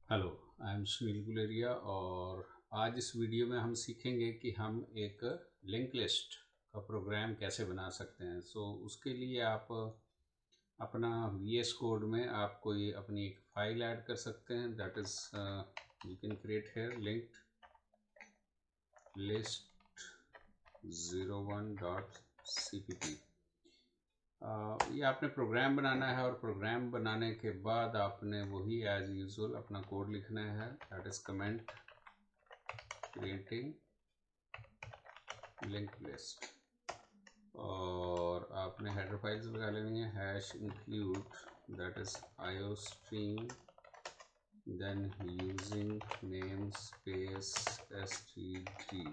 Hello, I am Sunil Guleria और आज इस वीडियो में हम सीखेंगे कि हम एक लिंक लिस्ट का प्रोग्राम कैसे बना सकते हैं। उसके लिए आप अपना VS कोड में आप कोई अपनी एक फाइल ऐड कर सकते हैं। That is you can create here linked list 01.cpp। ये आपने प्रोग्राम बनाना है और प्रोग्राम बनाने के बाद आपने वही एज यूजुअल अपना कोड लिखना है। That is comment creating link list और आपने हेडर फाइल्स लगा लेनी है hash include that is iostream then using name space std।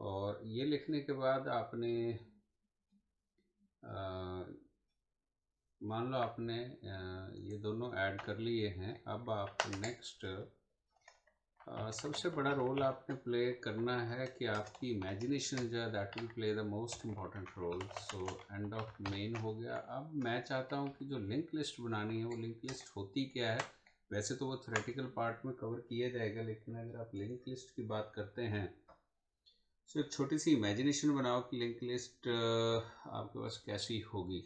और ये लिखने के बाद आपने मान लो आपने ये दोनों ऐड कर लिए हैं। अब आप नेक्स्ट सबसे बड़ा रोल आपने प्ले करना है कि आपकी इमेजिनेशन जो है that will play the most important role. So end of main हो गया। अब मैं चाहता हूँ कि जो लिंक लिस्ट बनानी है वो लिंक लिस्ट होती क्या है। वैसे तो वो थ्योरेटिकल पार्ट में कवर किया जाएगा, लेकिन अगर आप लिंक लिस्ट की बात करते हैं तो एक छोटी सी इमेजिनेशन बनाओ कि लिंक लिस्ट आपके पास कैसी होगी।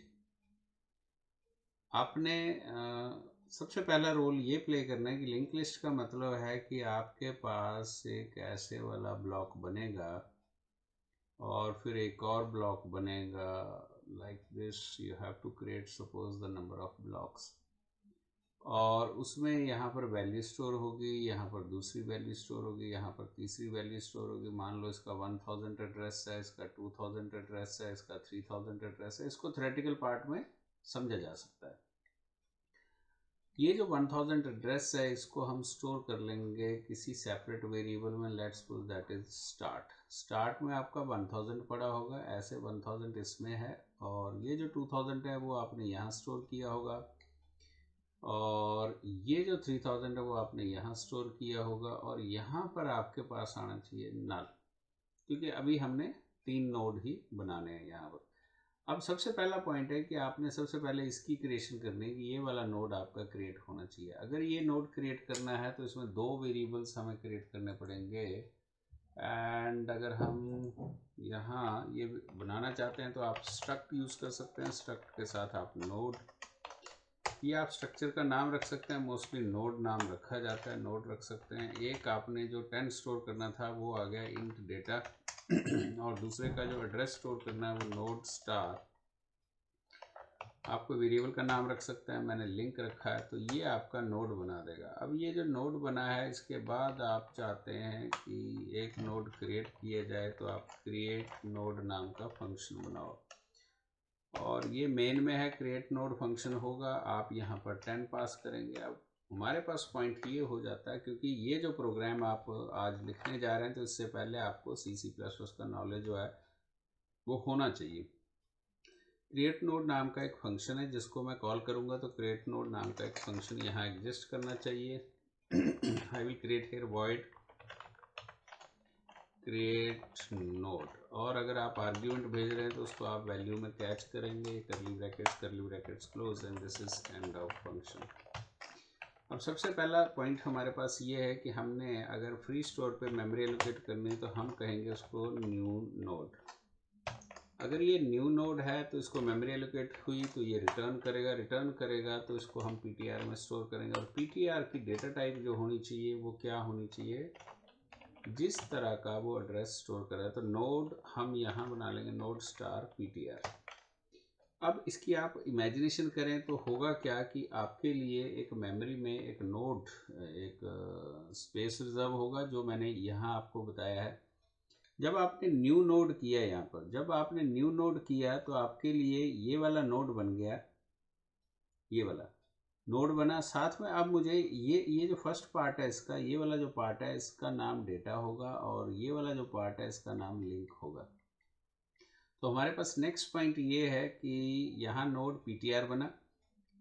आपने सबसे पहला रोल ये प्ले करना है कि लिंक लिस्ट का मतलब है कि आपके पास एक ऐसे वाला ब्लॉक बनेगा और फिर एक और ब्लॉक बनेगा like this. You have to create suppose the number of blocks और उसमें यहाँ पर वैल्यू स्टोर होगी, यहाँ पर दूसरी वैल्यू स्टोर होगी, यहाँ पर तीसरी वैल्यू स्टोर होगी। मान लो इसका 1000 एड्रेस है, इसका 2000 एड्रेस है, इसका 3000 एड्रेस है। इसको थ्योरेटिकल पार्ट में समझा जा सकता है। ये जो 1000 एड्रेस है इसको हम स्टोर कर लेंगे किसी सेपरेट वेरिएबल में। Let's suppose that is start. Start में आपका 1000 पड़ा होगा, ऐसे 1000 इसमें है और ये जो 2000 है वो आपने यहाँ स्टोर किया होगा और ये जो 3000 है वो आपने यहाँ स्टोर किया होगा और यहाँ पर आपके पास आना चाहिए नल, क्योंकि अभी हमने 3 नोड ही बनाने हैं यहाँ पर। अब सबसे पहला पॉइंट है कि आपने सबसे पहले इसकी क्रिएशन करनी है कि ये वाला नोड आपका क्रिएट होना चाहिए। अगर ये नोड क्रिएट करना है तो इसमें 2 वेरिएबल्स हमें क्रिएट करने पड़ेंगे। एंड अगर हम यहाँ ये बनाना चाहते हैं तो आप स्ट्रक्ट यूज़ कर सकते हैं। स्ट्रक्ट के साथ आप नोड, ये आप स्ट्रक्चर का नाम रख सकते हैं। मोस्टली नोड नाम रखा जाता है, नोड रख सकते हैं। एक आपने जो 10 स्टोर करना था वो आ गया इंट डेटा और दूसरे का जो एड्रेस स्टोर करना है वो नोड स्टार। आपको वेरिएबल का नाम रख सकते हैं, मैंने लिंक रखा है तो ये आपका नोड बना देगा। अब ये जो नोड बना है इसके बाद आप चाहते हैं कि एक नोड क्रिएट किया जाए तो आप क्रिएट नोड नाम का फंक्शन बनाओ और ये मेन में है क्रिएट नोड फंक्शन होगा। आप यहाँ पर 10 पास करेंगे। अब हमारे पास पॉइंट ये हो जाता है क्योंकि ये जो प्रोग्राम आप आज लिखने जा रहे हैं तो इससे पहले आपको C++ का नॉलेज जो है वो होना चाहिए। क्रिएट नोड नाम का एक फंक्शन है जिसको मैं कॉल करूँगा तो क्रिएट नोड नाम का एक फंक्शन यहाँ एग्जिस्ट करना चाहिए। I will create here void create node और अगर आप आर्ग्यूमेंट भेज रहे हैं तो उसको आप वैल्यू में कैच करेंगे, करली brackets close and this is end of function. अब सबसे पहला पॉइंट हमारे पास ये है कि हमने अगर फ्री स्टोर पे मेमोरी एलोकेट करनी है तो हम कहेंगे उसको न्यू नोड। अगर ये न्यू नोड है तो इसको मेमोरी एलोकेट हुई तो ये रिटर्न करेगा तो इसको हम PTR में स्टोर करेंगे और PTR की डेटा टाइप जो होनी चाहिए वो क्या होनी चाहिए, जिस तरह का वो एड्रेस स्टोर कर रहा है। तो नोड हम यहाँ बना लेंगे नोड स्टार PTR। अब इसकी आप इमेजिनेशन करें तो होगा क्या कि आपके लिए एक मेमोरी में एक नोड, एक स्पेस रिजर्व होगा जो मैंने यहाँ आपको बताया है। जब आपने न्यू नोड किया, यहाँ पर जब आपने न्यू नोड किया तो आपके लिए ये वाला नोड बन गया, ये वाला नोड बना। साथ में अब मुझे ये जो फर्स्ट पार्ट है इसका, ये वाला जो पार्ट है इसका नाम डेटा होगा और ये वाला जो पार्ट है इसका नाम लिंक होगा। तो हमारे पास नेक्स्ट पॉइंट ये है कि यहाँ नोड PTR बना।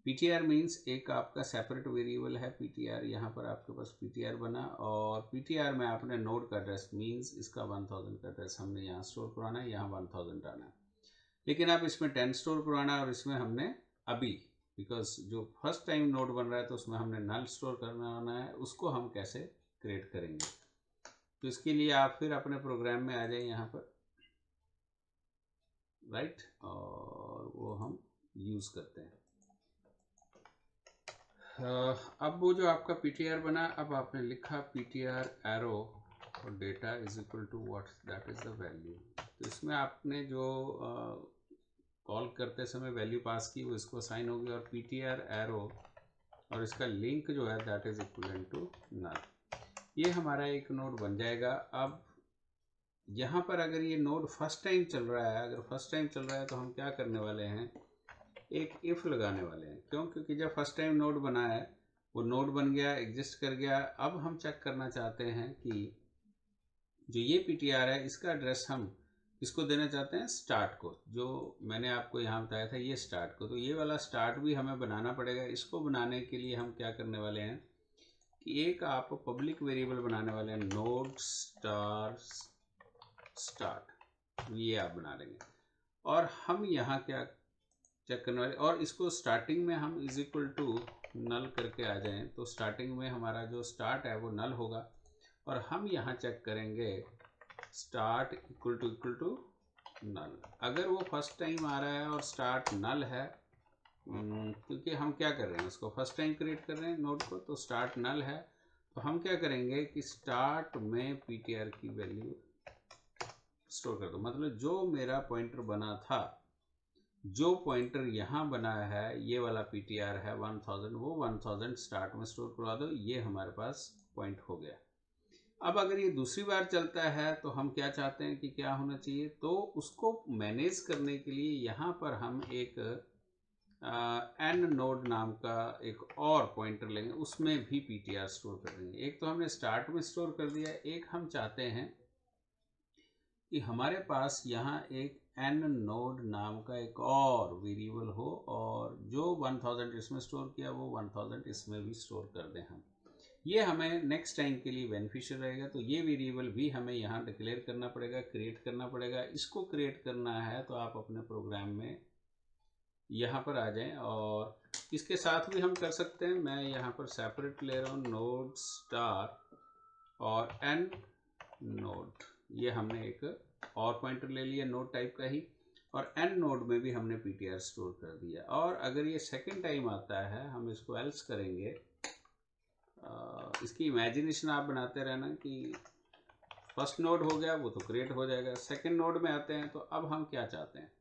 PTR मीन्स एक आपका सेपरेट वेरिएबल है PTR। यहाँ पर आपके पास PTR बना और PTR में आपने नोड का एड्रेस मीन्स इसका 1000 का एड्रेस हमने यहाँ स्टोर करवाना है, यहाँ 1000 आना है। लेकिन आप इसमें 10 स्टोर करवाना है और इसमें हमने अभी बिकॉज जो फर्स्ट टाइम नोड बन रहा है तो उसमें हमने नल स्टोर करना है, उसको हम कैसे क्रिएट करेंगे। तो इसके लिए आप फिर अपने प्रोग्राम में आ जाए यहाँ पर, राइट, और वो हम यूज़ करते हैं। अब वो जो आपका पीटीआर बना, अब आपने लिखा पीटीआर एरो और data is equal to what, that is the value. तो इसमें आपने जो कॉल करते समय वैल्यू पास की वो इसको असाइन होगी, और पीटीआर एरो और इसका लिंक जो है that is equal to null. ये हमारा एक नोड बन जाएगा। अब यहाँ पर अगर ये नोड फर्स्ट टाइम चल रहा है, अगर फर्स्ट टाइम चल रहा है तो हम क्या करने वाले हैं, एक इफ़ लगाने वाले हैं। क्यों? क्योंकि जब फर्स्ट टाइम नोड बना है, वो नोड बन गया, एग्जिस्ट कर गया। अब हम चेक करना चाहते हैं कि जो ये पीटीआर है इसका एड्रेस हम इसको देना चाहते हैं स्टार्ट को, जो मैंने आपको यहाँ बताया था ये स्टार्ट को। तो ये वाला स्टार्ट भी हमें बनाना पड़ेगा। इसको बनाने के लिए हम क्या करने वाले हैं कि एक आप पब्लिक वेरिएबल बनाने वाले हैं, नोड स्टार स्टार्ट, ये आप बना लेंगे। और हम यहाँ क्या चेक करने वाले, और इसको स्टार्टिंग में हम इज इक्वल टू नल करके आ जाएं, तो स्टार्टिंग में हमारा जो स्टार्ट है वो नल होगा। और हम यहाँ चेक करेंगे स्टार्ट इक्वल टू नल। अगर वो फर्स्ट टाइम आ रहा है और स्टार्ट नल है, क्योंकि हम क्या कर रहे हैं, उसको फर्स्ट टाइम क्रिएट कर रहे हैं नोड को, तो स्टार्ट नल है, तो हम क्या करेंगे कि स्टार्ट में पीटीआर की वैल्यू स्टोर कर दो। मतलब जो मेरा पॉइंटर बना था, जो पॉइंटर यहाँ बना है, ये वाला पीटीआर है 1000, वो 1000 स्टार्ट में स्टोर करवा दो। ये हमारे पास पॉइंट हो गया। अब अगर ये दूसरी बार चलता है तो हम क्या चाहते हैं कि क्या होना चाहिए, तो उसको मैनेज करने के लिए यहाँ पर हम एक एन नोड नाम का एक और पॉइंटर लेंगे, उसमें भी पीटीआर स्टोर कर देंगे। एक तो हमने स्टार्ट में स्टोर कर दिया, एक हम चाहते हैं कि हमारे पास यहाँ एक एन नोड नाम का एक और वेरिएबल हो, और जो 1000 इसमें स्टोर किया वो 1000 इसमें भी स्टोर कर दें हम। ये हमें नेक्स्ट टाइम के लिए बेनिफिशियल रहेगा। तो ये वेरिएबल भी हमें यहाँ डिक्लेयर करना पड़ेगा, क्रिएट करना पड़ेगा। इसको क्रिएट करना है तो आप अपने प्रोग्राम में यहाँ पर आ जाएं, और इसके साथ भी हम कर सकते हैं। मैं यहाँ पर सेपरेट ले रहा हूँ नोड स्टार और एन नोड, ये हमने एक और पॉइंटर ले लिया नोड टाइप का ही, और एन नोड में भी हमने पीटीआर स्टोर कर दिया। और अगर ये सेकंड टाइम आता है, हम इसको एल्स करेंगे। इसकी इमेजिनेशन आप बनाते रहना कि फर्स्ट नोड हो गया वो तो क्रिएट हो जाएगा। सेकंड नोड में आते हैं तो अब हम क्या चाहते हैं,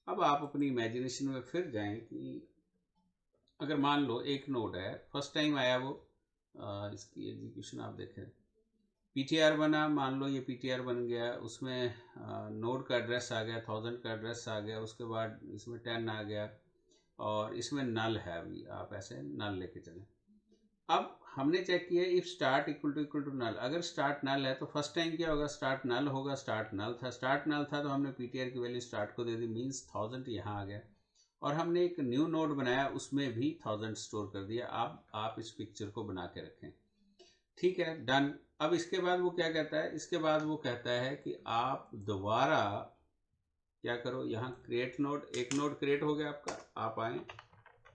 अब आप अपनी इमेजिनेशन में फिर जाएं कि अगर मान लो एक नोड है, फर्स्ट टाइम आया वो, इसकी एग्जीक्यूशन आप देखें, पीटीआर बना, मान लो ये पीटीआर बन गया, उसमें नोड का एड्रेस आ गया, 1000 का एड्रेस आ गया, उसके बाद इसमें 10 आ गया, और इसमें नल है। अभी आप ऐसे नल लेके चलें। अब हमने चेक किया if start equal to null. अगर स्टार्ट नल है तो फर्स्ट टाइम क्या होगा, स्टार्ट नल होगा। स्टार्ट नल था, स्टार्ट नल था तो हमने पीटीआर की वैल्यू स्टार्ट को दे दी, मीन्स 1000 यहाँ आ गया। और हमने एक न्यू नोड बनाया, उसमें भी 1000 स्टोर कर दिया। अब आप इस पिक्चर को बना के रखें, ठीक है, डन। अब इसके बाद वो क्या कहता है, इसके बाद वो कहता है कि आप दोबारा क्या करो, यहाँ क्रिएट नोड, एक नोड क्रिएट हो गया आपका, आप आए,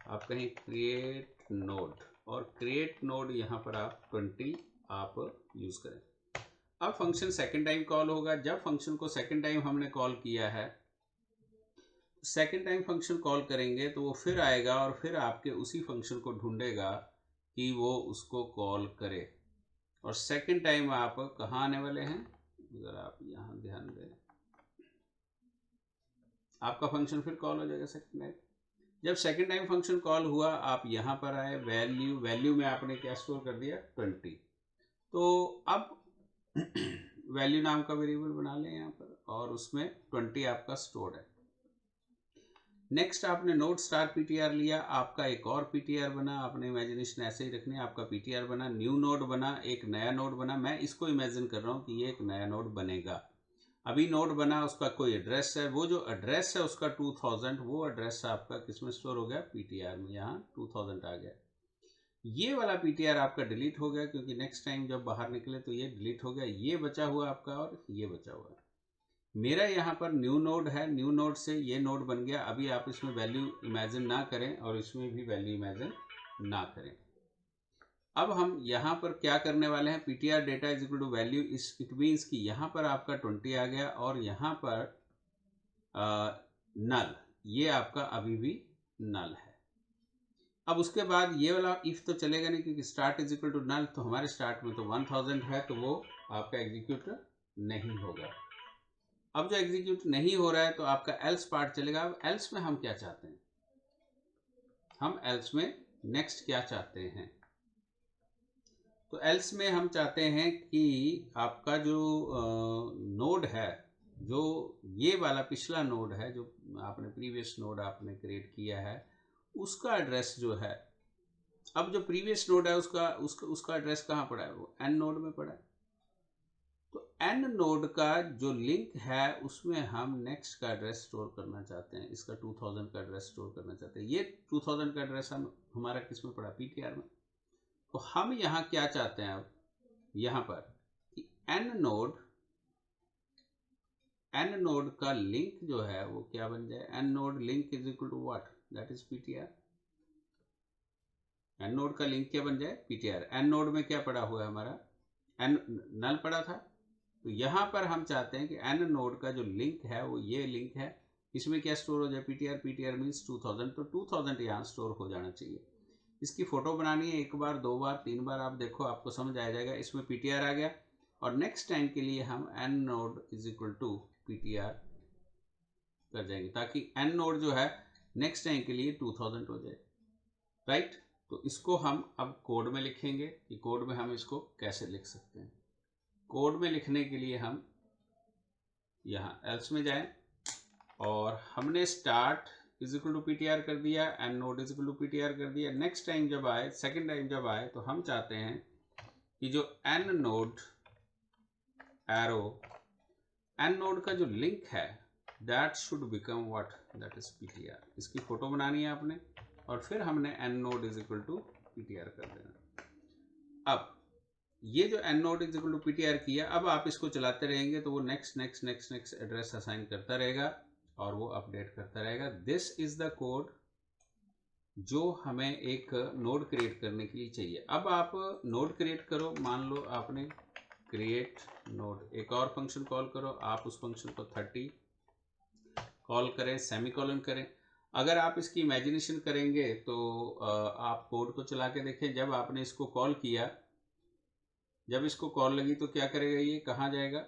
आप कहीं क्रिएट नोड, और क्रिएट नोड यहाँ पर आप 20 आप यूज़ करें। अब फंक्शन सेकंड टाइम कॉल होगा। जब फंक्शन को सेकंड टाइम हमने कॉल किया है, सेकंड टाइम फंक्शन कॉल करेंगे तो वो फिर आएगा और फिर आपके उसी फंक्शन को ढूंढेगा कि वो उसको कॉल करे। और सेकंड टाइम आप कहाँ आने वाले हैं, अगर आप यहाँ ध्यान दें, आपका फंक्शन फिर कॉल हो जाएगा सेकंड टाइम। जब सेकंड टाइम फंक्शन कॉल हुआ, आप यहाँ पर आए, वैल्यू में आपने क्या स्टोर कर दिया, 20। तो अब वैल्यू नाम का वेरिएबल बना लें यहाँ पर, और उसमें 20 आपका स्टोर्ड है। नेक्स्ट आपने नोड स्टार पीटीआर लिया, आपका एक और पीटीआर बना। आपने इमेजिनेशन ऐसे ही रखनी है, आपका पीटीआर बना, न्यू नोड बना, एक नया नोड बना। मैं इसको इमेजिन कर रहा हूँ कि ये एक नया नोड बनेगा। अभी नोड बना, उसका कोई एड्रेस है, वो जो एड्रेस है उसका 2000, वो एड्रेस आपका किस में स्टोर हो गया, पीटीआर में, यहाँ 2000 आ गया। ये वाला पीटीआर आपका डिलीट हो गया, क्योंकि नेक्स्ट टाइम जब बाहर निकले तो ये डिलीट हो गया। ये बचा हुआ आपका और ये बचा हुआ। मेरा यहाँ पर न्यू नोड है, न्यू नोड से ये नोड बन गया। अभी आप इसमें वैल्यू इमेजिन ना करें और इसमें भी वैल्यू इमेजिन ना करें। अब हम यहाँ पर क्या करने वाले हैं, PTR data is equal to value, it means कि यहाँ पर आपका 20 आ गया और यहाँ पर नल, ये आपका अभी भी नल है। अब उसके बाद ये वाला इफ तो चलेगा नहीं, क्योंकि start is equal to null, तो हमारे स्टार्ट में तो 1000 है, तो वो आपका एग्जीक्यूट नहीं होगा। अब जो एग्जीक्यूट नहीं हो रहा है तो आपका एल्स पार्ट चलेगा। अब एल्स में हम क्या चाहते हैं, हम एल्स में नेक्स्ट क्या चाहते हैं, तो एल्स में हम चाहते हैं कि आपका जो नोड है, जो ये वाला पिछला नोड है, जो आपने प्रीवियस नोड आपने क्रिएट किया है, उसका एड्रेस जो है, अब जो प्रीवियस नोड है उसका एड्रेस कहाँ पड़ा है, वो एन नोड में पड़ा है। तो एन नोड का जो लिंक है उसमें हम नेक्स्ट का एड्रेस स्टोर करना चाहते हैं, इसका 2000 का एड्रेस स्टोर करना चाहते हैं। ये 2000 का एड्रेस हमारा किस में पड़ा, पीटीआर में। तो हम यहाँ क्या चाहते हैं, अब यहाँ पर कि एन नोड का लिंक जो है वो क्या बन जाए, N node link is equal to what, that is PTR. N node का लिंक क्या बन जाए, पीटीआर। एन नोड में क्या पड़ा हुआ है हमारा, एन नल पड़ा था। तो यहाँ पर हम चाहते हैं कि एन नोड का जो लिंक है वो ये लिंक है, इसमें क्या स्टोर हो जाए, पीटीआर। पीटीआर मीन्स 2000, तो 2000 यहाँ स्टोर हो जाना चाहिए। इसकी फोटो बनानी है, एक बार, दो बार, तीन बार आप देखो, आपको समझ आ जाएगा। इसमें पीटीआर आ गया और नेक्स्ट टाइम के लिए हम N node is equal to PTR कर जाएंगे, ताकि एन नोड जो है नेक्स्ट टाइम के लिए 2000 हो जाए, राइट। तो इसको हम अब कोड में लिखेंगे कि कोड में हम इसको कैसे लिख सकते हैं। कोड में लिखने के लिए हम यहाँ एल्स में जाएं और हमने start is equal to PTR कर दिया, N node is equal to PTR कर दिया। नेक्स्ट टाइम जब आए, सेकेंड टाइम जब आए, तो हम चाहते हैं कि जो N node arrow, N node का जो लिंक है, that should become what, that is PTR. इसकी फोटो बनानी है आपने और फिर हमने N node is equal to PTR कर देना। अब ये जो N node is equal to PTR किया, अब आप इसको चलाते रहेंगे तो वो next next next next address assign करता रहेगा और वो अपडेट करता रहेगा। दिस इज द कोड जो हमें एक नोड क्रिएट करने के लिए चाहिए। अब आप नोड क्रिएट करो, मान लो आपने क्रिएट नोड, एक और फंक्शन कॉल करो, आप उस फंक्शन को 30 कॉल करें, सेमीकोलन करें। अगर आप इसकी इमेजिनेशन करेंगे तो आप कोड को चला के देखें। जब आपने इसको कॉल किया, जब इसको कॉल लगी तो क्या करेगा, ये कहाँ जाएगा,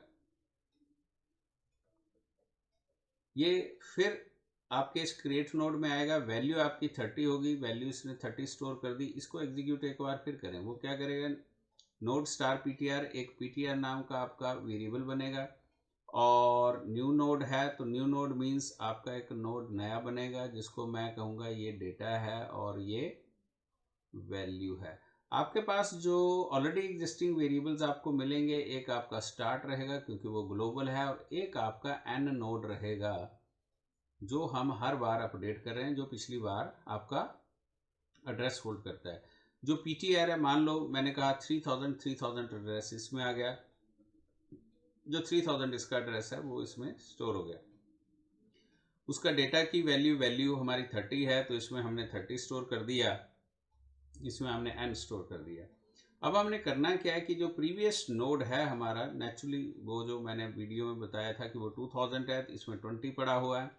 ये फिर आपके इस क्रिएट नोड में आएगा। वैल्यू आपकी 30 होगी, वैल्यू इसने 30 स्टोर कर दी। इसको एग्जीक्यूट एक बार फिर करें, वो क्या करेगा, नोड स्टार पीटीआर, एक पीटीआर नाम का आपका वेरिएबल बनेगा। और न्यू नोड है तो न्यू नोड मीन्स आपका एक नोड नया बनेगा, जिसको मैं कहूँगा ये डेटा है और ये वैल्यू है। आपके पास जो ऑलरेडी एग्जिस्टिंग वेरिएबल्स आपको मिलेंगे, एक आपका स्टार्ट रहेगा क्योंकि वो ग्लोबल है, और एक आपका एन नोड रहेगा जो हम हर बार अपडेट कर रहे हैं, जो पिछली बार आपका एड्रेस होल्ड करता है। जो पीटीआर है, मान लो मैंने कहा 3000 एड्रेस इसमें आ गया, जो 3000 इसका एड्रेस है वो इसमें स्टोर हो गया। उसका डेटा की वैल्यू हमारी 30 है, तो इसमें हमने 30 स्टोर कर दिया, इसमें हमने n स्टोर कर दिया। अब हमने करना क्या है कि जो प्रीवियस नोड है हमारा, नेचुरली वो जो मैंने वीडियो में बताया था कि वो 2000 है, तो इसमें 20 पड़ा हुआ है,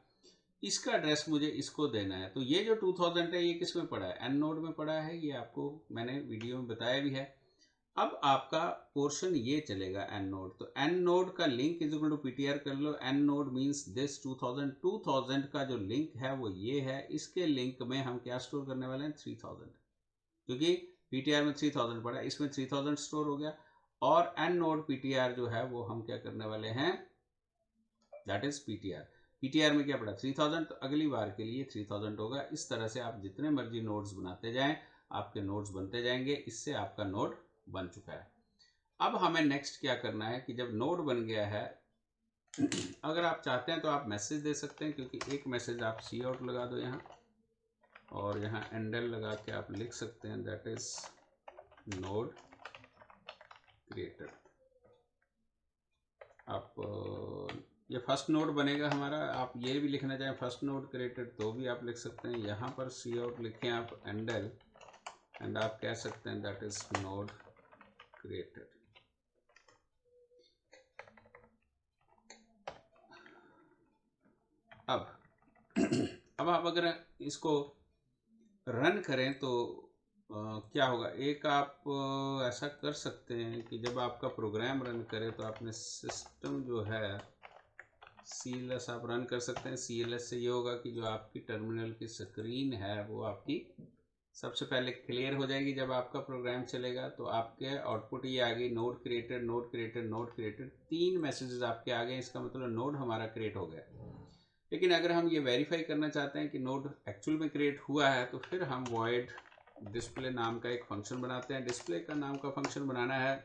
इसका एड्रेस मुझे इसको देना है। तो ये जो 2000 है ये किस में पड़ा है, एन नोड में पड़ा है, ये आपको मैंने वीडियो में बताया भी है। अब आपका पोर्शन ये चलेगा एन नोड, तो एन नोड का link is equal to PTR कर लो। एन नोड मीन्स दिस 2000 का जो लिंक है वो ये है, इसके लिंक में हम क्या स्टोर करने वाले हैं, 3000, क्योंकि पीटीआर में 3000 पड़ा है, इसमें 3000 स्टोर हो गया। और एन नोड पीटीआर जो है वो हम क्या करने वाले हैं, दैट इज पीटीआर। पीटीआर में क्या पड़ा, 3000, तो अगली बार के लिए 3000 होगा। इस तरह से आप जितने मर्जी नोड्स बनाते जाएं, आपके नोड्स बनते जाएंगे। इससे आपका नोड बन चुका है। अब हमें नेक्स्ट क्या करना है कि जब नोड बन गया है, अगर आप चाहते हैं तो आप मैसेज दे सकते हैं, क्योंकि एक मैसेज आप सी आउट लगा दो यहाँ, और यहाँ एंडल लगा के आप लिख सकते हैं, दैट इज नोड क्रिएटेड। आप ये फर्स्ट नोड बनेगा हमारा। आप ये भी लिखना चाहें फर्स्ट नोड क्रिएटेड तो भी आप लिख सकते हैं। यहाँ पर सी आउट लिखें आप एंडल, एंड आप कह सकते हैं दैट इज नोड क्रिएटेड। अब अब आप अगर इसको रन करें तो क्या होगा। एक आप ऐसा कर सकते हैं कि जब आपका प्रोग्राम रन करे तो आपने सिस्टम जो है CLS आप रन कर सकते हैं। CLS से ये होगा कि जो आपकी टर्मिनल की स्क्रीन है वो आपकी सबसे पहले क्लियर हो जाएगी। जब आपका प्रोग्राम चलेगा तो आपके आउटपुट ये आ गई node created, node created, node created, 3 messages आपके आ गए। इसका मतलब नोड हमारा क्रिएट हो गया। लेकिन अगर हम ये वेरीफाई करना चाहते हैं कि नोड एक्चुअल में क्रिएट हुआ है तो फिर हम void डिस्प्ले नाम का एक फंक्शन बनाते हैं। डिस्प्ले का नाम का फंक्शन बनाना है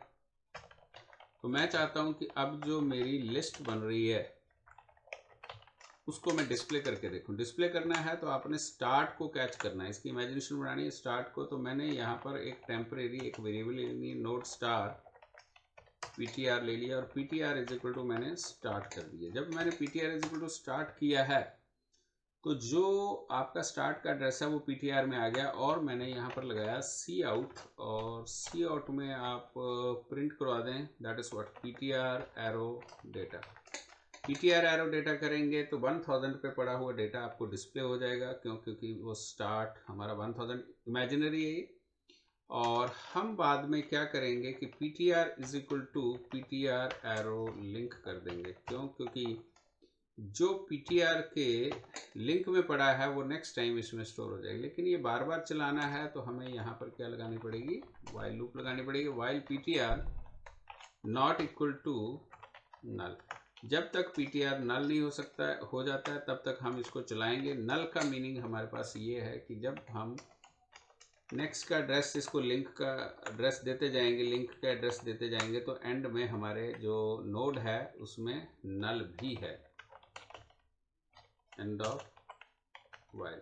तो मैं चाहता हूं कि अब जो मेरी लिस्ट बन रही है उसको मैं डिस्प्ले करके देखूं। डिस्प्ले करना है तो आपने स्टार्ट को कैच करना है, इसकी इमेजिनेशन बनानी है स्टार्ट को। तो मैंने यहाँ पर एक टेम्परेरी एक वेरिएबल लेनी, नोड स्टार PTR ले लिया, और PTR इज इक्वल टू मैंने स्टार्ट कर दिया। जब मैंने PTR is equal to start किया है तो जो आपका स्टार्ट का एड्रेस है वो PTR में आ गया, और मैंने यहाँ पर लगाया सी आउट, और सी आउट में आप प्रिंट करवा दें that is what PTR arrow data. PTR arrow data करेंगे तो 1000 पे पड़ा हुआ डेटा आपको डिस्प्ले हो जाएगा, क्योंकि वो स्टार्ट हमारा 1000 इमेजिनरी है। और हम बाद में क्या करेंगे कि PTR is equal to PTR arrow link कर देंगे। क्यों? क्योंकि जो PTR के लिंक में पड़ा है वो नेक्स्ट टाइम इसमें स्टोर हो जाएगी। लेकिन ये बार बार चलाना है तो हमें यहाँ पर क्या लगानी पड़ेगी, वाइल लूप लगानी पड़ेगी। While PTR not equal to null. जब तक PTR नल नहीं हो जाता है तब तक हम इसको चलाएंगे। नल का मीनिंग हमारे पास ये है कि जब हम नेक्स्ट का एड्रेस, इसको लिंक का एड्रेस देते जाएंगे, लिंक का एड्रेस देते जाएंगे तो एंड में हमारे जो नोड है उसमें नल भी है। End of while.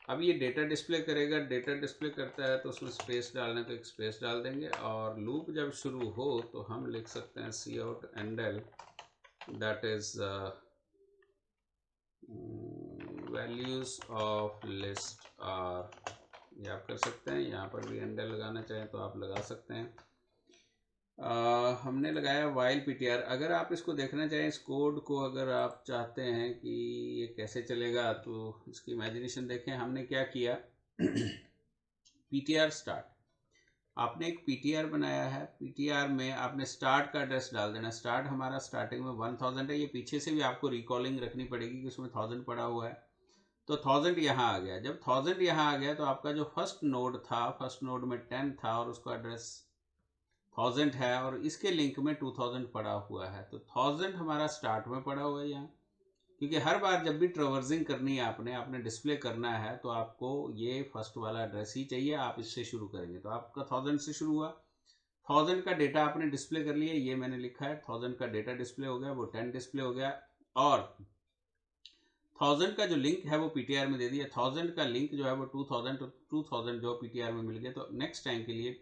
अब ये डेटा डिस्प्ले करेगा। डेटा डिस्प्ले करता है तो उसमें स्पेस डालना है तो एक स्पेस डाल देंगे, और लूप जब शुरू हो तो हम लिख सकते हैं C out endl that is values of list are, ये आप कर सकते हैं। यहाँ पर भी एंडल लगाना चाहें तो आप लगा सकते हैं। हमने लगाया वाइल PTR। अगर आप इसको देखना चाहें इस कोड को, अगर आप चाहते हैं कि ये कैसे चलेगा तो इसकी इमेजिनेशन देखें। हमने क्या किया PTR स्टार्ट, आपने एक PTR बनाया है। PTR में आपने स्टार्ट का एड्रेस डाल देना। स्टार्ट हमारा स्टार्टिंग में 1000 है। ये पीछे से भी आपको रिकॉलिंग रखनी पड़ेगी कि उसमें 1000 पड़ा हुआ है। तो 1000 यहाँ आ गया। जब 1000 यहाँ आ गया तो आपका जो फर्स्ट नोड था, फर्स्ट नोड में 10 था और उसका एड्रेस 1000 है, और इसके लिंक में 2000 पड़ा हुआ है। तो 1000 हमारा स्टार्ट में पड़ा हुआ है यहाँ, क्योंकि हर बार जब भी ट्रेवर्सिंग करनी है आपने डिस्प्ले करना है तो आपको ये फर्स्ट वाला एड्रेस ही चाहिए। आप इससे शुरू करेंगे तो आपका 1000 से शुरू हुआ। 1000 का डेटा आपने डिस्प्ले कर लिया, ये मैंने लिखा है 1000 का डेटा डिस्प्ले हो गया, वो 10 डिस्प्ले हो गया। और 1000 का जो लिंक है वो PTR में दे दिया। 1000 का लिंक जो है वो 2000, तो 2000 जो PTR में मिल गया। तो नेक्स्ट टाइम के लिए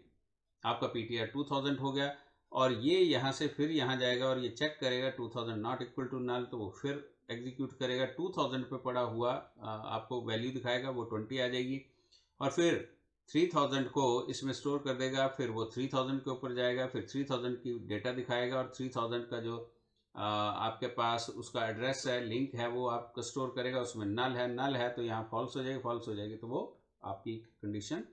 आपका PTR 2000 हो गया, और ये यहाँ से फिर यहाँ जाएगा और ये चेक करेगा 2000 नॉट इक्वल टू नल, तो वो फिर एग्जीक्यूट करेगा। 2000 पे पड़ा हुआ आपको वैल्यू दिखाएगा, वो 20 आ जाएगी, और फिर 3000 को इसमें स्टोर कर देगा। फिर वो 3000 के ऊपर जाएगा, फिर 3000 की डेटा दिखाएगा, और 3000 का जो आपके पास उसका एड्रेस है, लिंक है, वो आपको स्टोर करेगा। उसमें नल है तो यहाँ फॉल्स हो जाएगी, फॉल्स हो जाएगी तो वो आपकी कंडीशन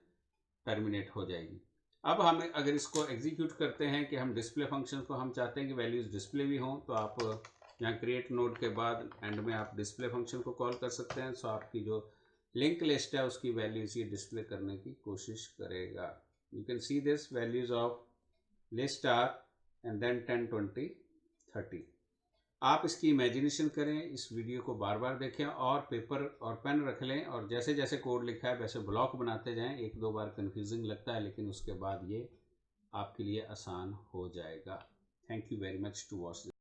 टर्मिनेट हो जाएगी। अब हम अगर इसको एग्जीक्यूट करते हैं कि हम डिस्प्ले फंक्शन को हम चाहते हैं कि वैल्यूज़ डिस्प्ले भी हों, तो आप यहाँ क्रिएट नोड के बाद एंड में आप डिस्प्ले फंक्शन को कॉल कर सकते हैं। सो आपकी जो लिंक लिस्ट है उसकी वैल्यूज़ ये डिस्प्ले करने की कोशिश करेगा। You can see this values of list are and then 10, 20, 30। आप इसकी इमेजिनेशन करें, इस वीडियो को बार बार देखें और पेपर और पेन रख लें, और जैसे जैसे कोड लिखा है वैसे ब्लॉक बनाते जाएं। एक दो बार कन्फ्यूजिंग लगता है लेकिन उसके बाद ये आपके लिए आसान हो जाएगा। Thank you very much to watch this.